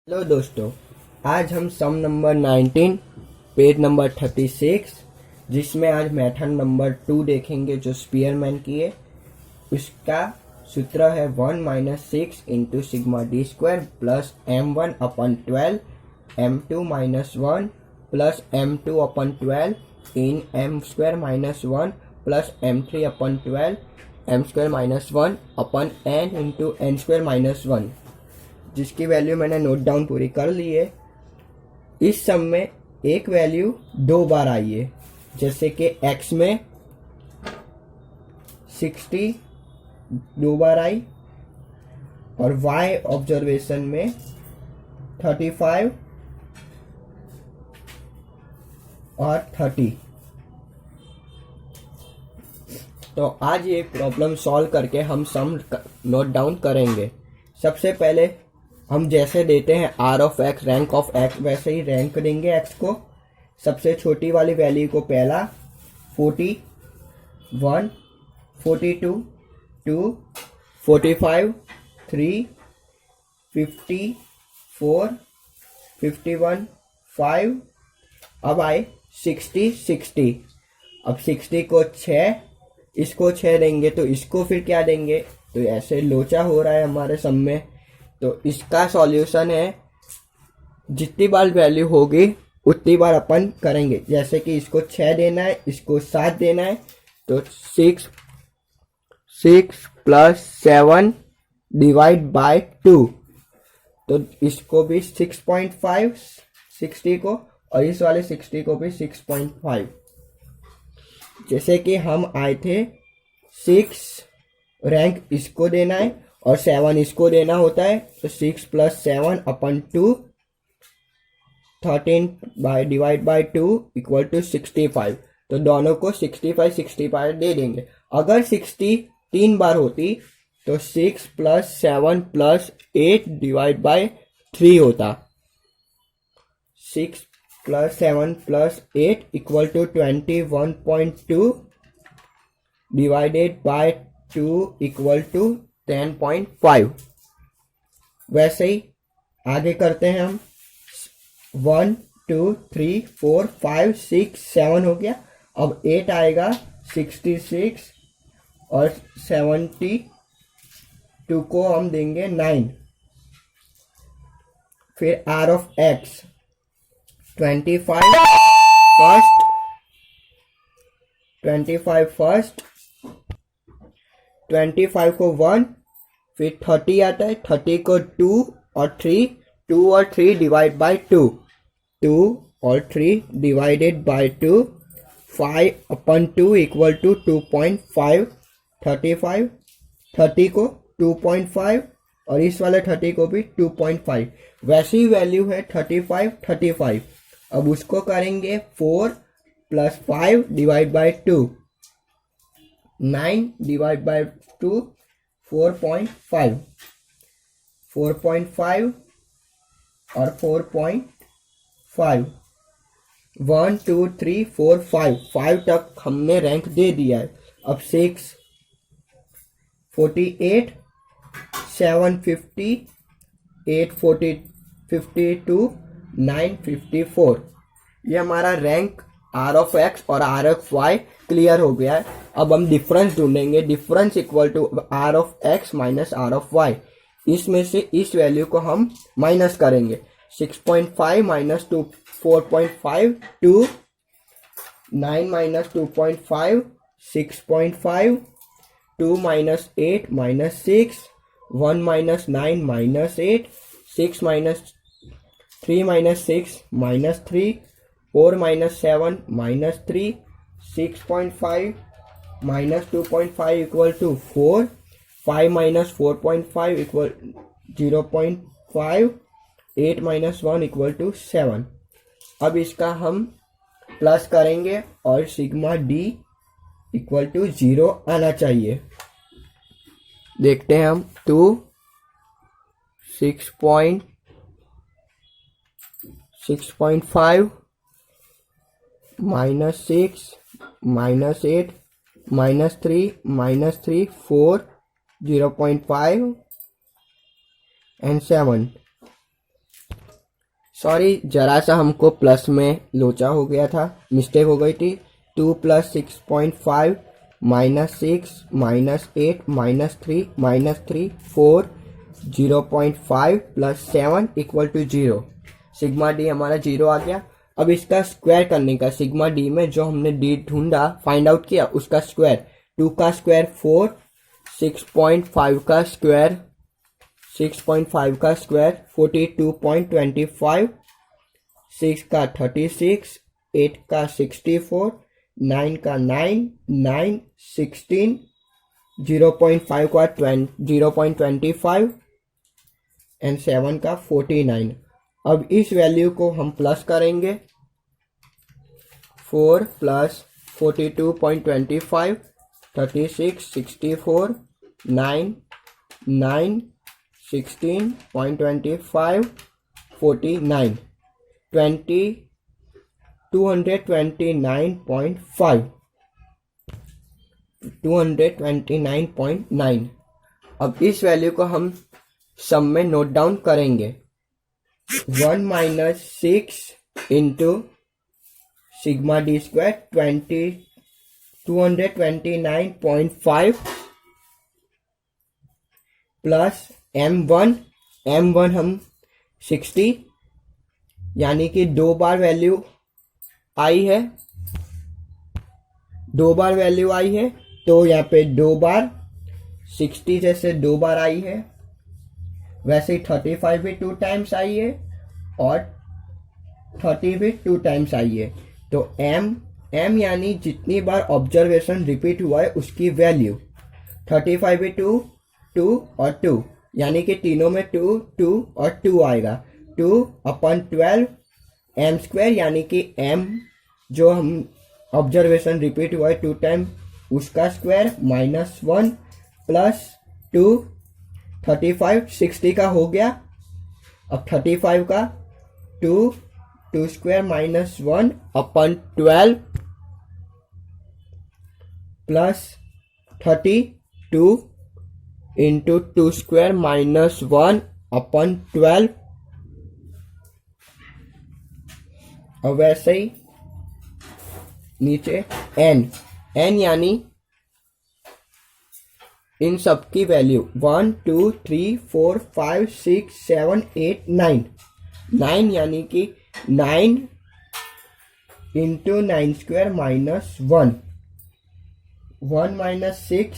Hello दोस्तों, आज हम सम नंबर 19 पेज नंबर 36 जिसमें आज मेथड नंबर 2 देखेंगे जो स्पीयरमैन की है। उसका सूत्र है 1 minus 6 into sigma D square plus m1/12 m2 minus 1 plus m2 अपन 12 इन m square minus 1 plus m3/12 m square minus 1 अपन n into n square minus 1, जिसकी वैल्यू मैंने नोट डाउन पूरी कर ली है। इस सम में एक वैल्यू दो बार आई है, जैसे कि x में 60 दो बार आई और y ऑब्जर्वेशन में 35 और 30। तो आज ये प्रॉब्लम सॉल्व करके हम सम नोट डाउन करेंगे। सबसे पहले हम जैसे देते हैं R of X rank of X, वैसे ही रैंक देंगे एक्स को। सबसे छोटी वाली वैल्यू को पहला 41, 42, 2, 45, 3, 50, 4, 51, 5। अब आए 60, 60। अब 60 को 6, इसको 6 देंगे तो इसको फिर क्या देंगे, तो ऐसे लोचा हो रहा है हमारे सम में। तो इसका सॉल्यूशन है जितनी बार वैल्यू होगी उतनी बार अपन करेंगे। जैसे कि इसको 6 देना है, इसको 7 देना है, तो 6 प्लस 7 डिवाइड बाय 2। तो इसको भी 6.5 60 को, और इस वाले 60 को भी 6.5। जैसे कि हम आए थे 6 रैंक इसको देना है और 7 इसको देना होता है, तो 6 प्लस 7 अपन 2 13 by divide by 2 equal to 65। तो दोनों को 65 दे देंगे। अगर 60 3 बार होती तो 6 प्लस 7 प्लस 8 डिवाइड बाय 3 होता। 6 plus 7 plus 8 equal to 21.2 divided by 2 equal to 10.5। वैसे ही आगे करते हैं हम। 1 2 3 4 5 6 7 हो गया। अब 8 आएगा, 66 और 72 को हम देंगे 9। फिर R of X 25 first, 25 first, 25 को 1, फिर 30 आता है, 30 को 2 और 3, 2 और 3 डिवाइड बाय 2, 2 और 3 डिवाइडेड बाय 2, 5/2 इक्वल टू 2.5। 35 30 को 2.5 और इस वाले 30 को भी 2.5। वैसी वैल्यू है 35। अब उसको करेंगे 4 plus 5 divide by 2, 9 divide by 2 4.5 और 4.5। 1 2 3 4 5 तक हमने रैंक दे दिया है। अब 6 48, 7 50, 8 52, 9 54। ये हमारा रैंक आर ऑफ एक्स और आर ऑफ वाई क्लियर हो गया है। अब हम डिफरेंस ढूंढेंगे। Difference equal to R of X minus R of Y. इसमें से इस वैल्यू को हम माइनस करेंगे। 6.5 minus 2 4.5, 2 9 minus 2.5 6.5, 2 minus 8 minus 6, 1 minus 9 minus 8, 6 minus 3 minus 6 minus 3, 4 minus 7 minus 3, 6.5 minus 2.5 equal to 4, 5 minus 4.5 equal 0.5, 8 minus 1 equal to 7। अब इसका हम plus करेंगे और सिग्मा डी इक्वल टू 0 आना चाहिए। देखते हैं हम। 2 6.5 minus 6 minus 8 minus 3 4 0.5 and 7। Sorry, जरा सा हमको प्लस में लोचा हो गया था, मिस्टेक हो गई थी। 2 + 6.5 -6 -8 -3 -3 4 0.5 + 7 = 0। सिग्मा डी हमारा 0 आ गया। अब इसका स्क्वायर करने का, सिग्मा डी में जो हमने डी ढूंढा, फाइंड आउट किया, उसका स्क्वायर। 2 का स्क्वायर 4, 6.5 का स्क्वायर 42.25, 6 का 36, 8 का 64, 9 का 9, 9 16, 0.5 का 0.25 एंड 7 का 49। अब इस वैल्यू को हम प्लस करेंगे। 4 + 42.25, 36, 64, 9, 9 16.25, 49, 229.5, 229.9। अब इस वैल्यू को हम सम में नोट डाउन करेंगे। 1 - 6 into sigma D square 229.5 plus m1 हम 60, यानी कि 2 बार वैल्यू आई है, 2 बार वैल्यू आई है, तो यहाँ पे 2 बार 60 जैसे 2 बार आई है, वैसे ही 35 भी 2 टाइम्स आई है और 30 भी 2 टाइम्स आई है। तो m यानी जितनी बार ऑब्जर्वेशन रिपीट हुआ है उसकी वैल्यू। 35 भी 2, 2 और 2, यानी कि तीनों में 2, 2 और 2 आएगा। 2/12 m², यानी कि m जो हम ऑब्जर्वेशन रिपीट हुआ है 2 टाइम, उसका स्क्वायर -1 प्लस 2, 35 60 का हो गया। अब 35 का 2 2² -1/12 प्लस 32 इंटू 2² -1/12। और वैसे ही नीचे n यानी इन सब की वैल्यू 1 2 3 4 5 6 7 8 9, 9 यानी कि 9 इंटू 9² -1, 1 - 6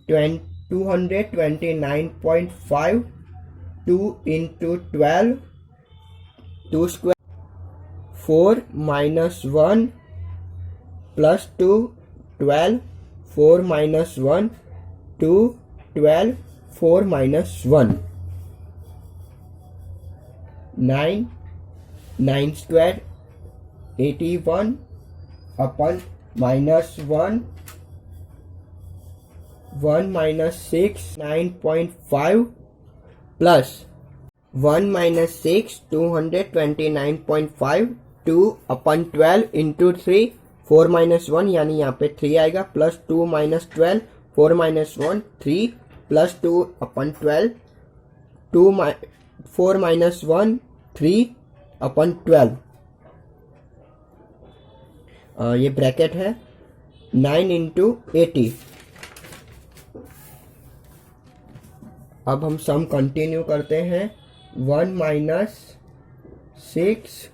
229.5, 2 इंटू 12, 2² 4 -1 प्लस 2 12, 4 -1 2 12, 4 -1 9, 9² 81 अपन -1, 1 - 6 9.5 प्लस 1 - 6 229.5, 2/12 इंटू 3, 4 -1 यानी यहाँ पे 3 आएगा, प्लस 2 - 12, 4 -1 3 प्लस 2/12, 4 -1 3/12। ये ब्रैकेट है 9 इंटू 80। अब हम सम कंटिन्यू करते हैं। 1 - 6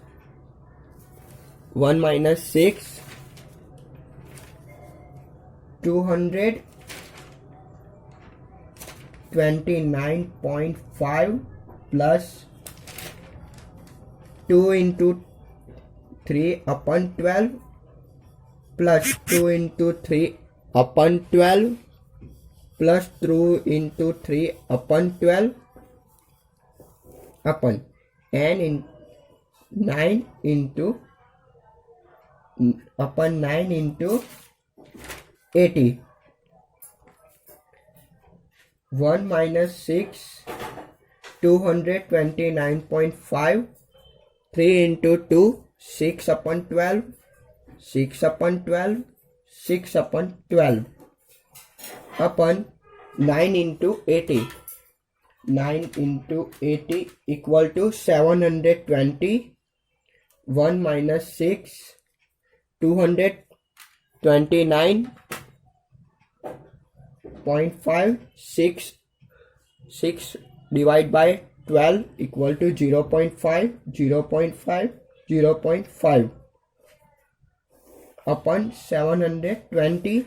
229.5 plus 2 into 3/12 plus 2 into 3/12 plus 2 into 3/12 upon n 9 into 80। 1 - 6 229.5, 3 into 2 6/12, 6/12, 6/12 upon 9 into 80, 9 into 80 equal to 720. 1 minus 6, 229.5. 6 divided by 12 equal to 0.5, 0.5, 0.5 upon 720.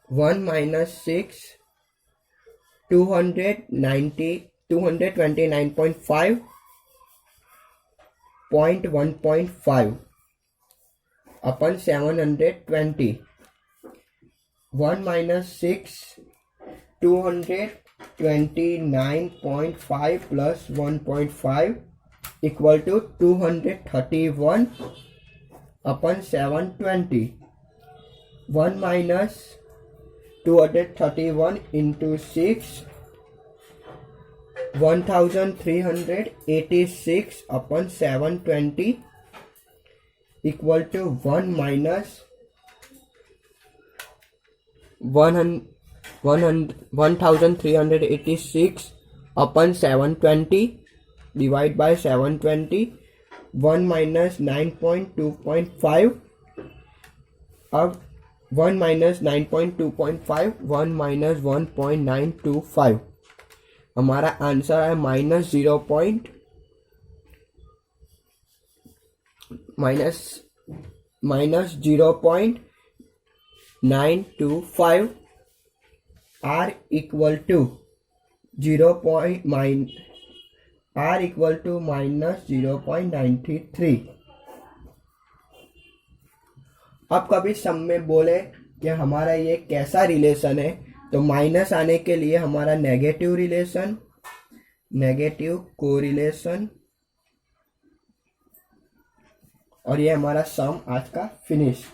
1 minus 6, 229.5 1.5 upon 720. 1 minus 6, 229.5 plus 1.5 equal to 231 upon 720. 1 minus 231 into 6, 1386 upon 720 equal to 1 minus 1386 upon 720 divided by 720. 1 minus 9.2.5 of 1 minus 9.2.5, 1 minus 1.925. हमारा answer है minus 0.925. R equal to minus 0.93. अब कभी सम में बोले कि हमारा ये कैसा रिलेशन है, तो माइनस आने के लिए हमारा नेगेटिव रिलेशन, नेगेटिव कोरिलेशन, और ये हमारा सम आज का फिनिश।